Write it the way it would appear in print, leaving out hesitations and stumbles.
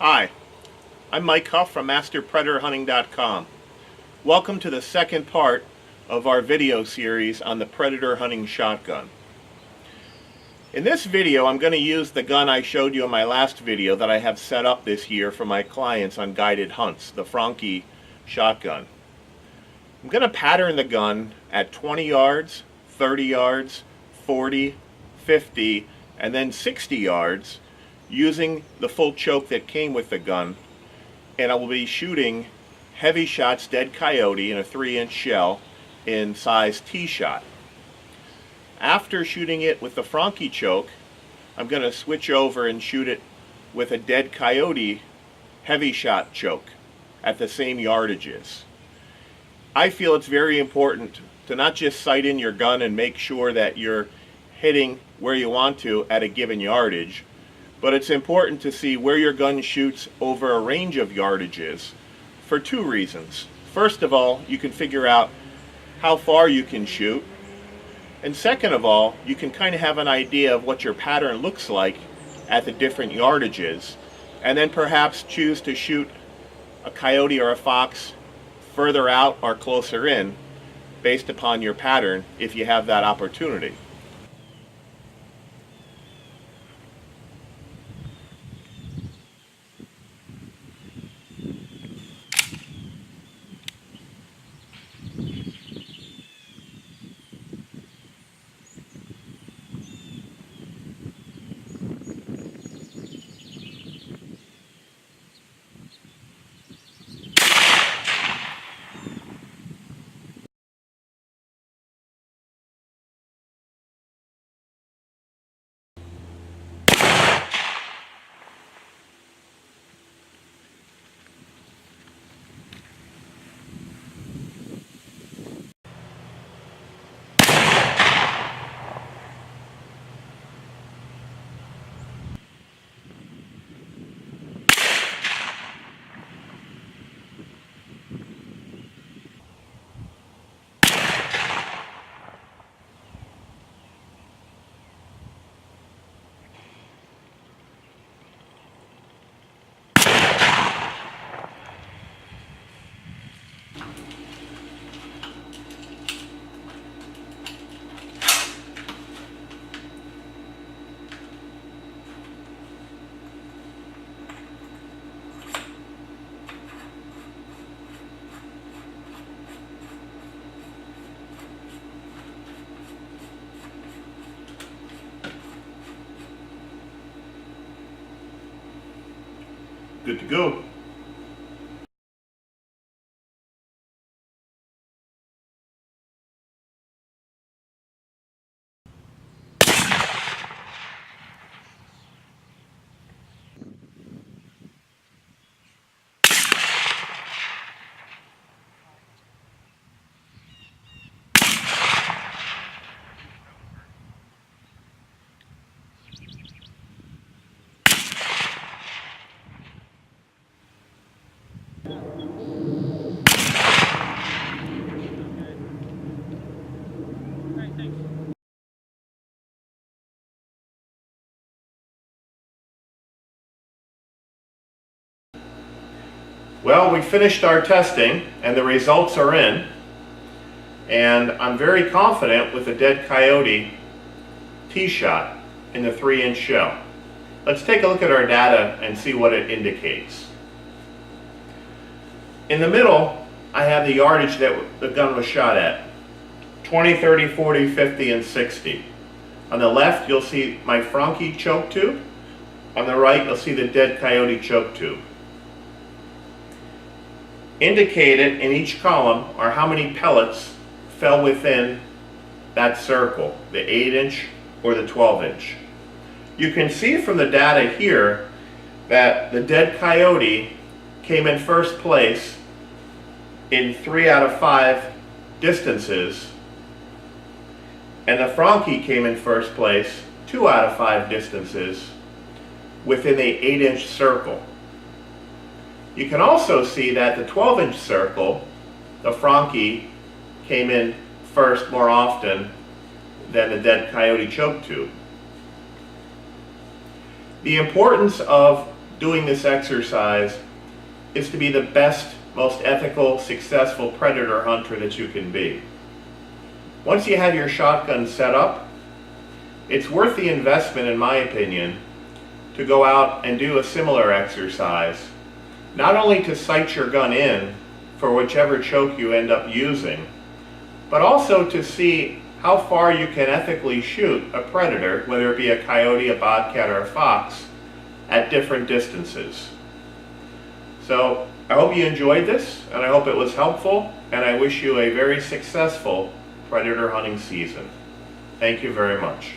Hi, I'm Mike Huff from MasterPredatorHunting.com. Welcome to the second part of our video series on the Predator Hunting Shotgun. In this video, I'm going to use the gun I showed you in my last video that I have set up this year for my clients on guided hunts, the Franchi shotgun. I'm going to pattern the gun at 20 yards, 30 yards, 40, 50, and then 60 yards using the full choke that came with the gun, and I will be shooting heavy shots dead coyote in a 3-inch shell in size T-shot. After shooting it with the Franchi choke, I'm going to switch over and shoot it with a dead coyote heavy shot choke at the same yardages. I feel it's very important to not just sight in your gun and make sure that you're hitting where you want to at a given yardage, but it's important to see where your gun shoots over a range of yardages for two reasons. First of all, you can figure out how far you can shoot, and second of all, you can kind of have an idea of what your pattern looks like at the different yardages, and then perhaps choose to shoot a coyote or a fox further out or closer in based upon your pattern if you have that opportunity. Good to go. Well, we finished our testing and the results are in, and I'm very confident with the dead coyote T-shot in the 3-inch shell. Let's take a look at our data and see what it indicates. In the middle, I have the yardage that the gun was shot at: 20, 30, 40, 50, and 60. On the left, you'll see my Franchi choke tube. On the right, you'll see the dead coyote choke tube. Indicated in each column are how many pellets fell within that circle, the 8-inch or the 12-inch. You can see from the data here that the dead coyote came in first place in 3 out of 5 distances, and the Franchi came in first place 2 out of 5 distances within the 8-inch circle. You can also see that the 12-inch circle, the Franchi, came in first more often than the dead coyote choke tube. The importance of doing this exercise is to be the best, most ethical, successful predator hunter that you can be. Once you have your shotgun set up, it's worth the investment, in my opinion, to go out and do a similar exercise, not only to sight your gun in for whichever choke you end up using, but also to see how far you can ethically shoot a predator, whether it be a coyote, a bobcat, or a fox, at different distances. So I hope you enjoyed this, and I hope it was helpful, and I wish you a very successful predator hunting season. Thank you very much.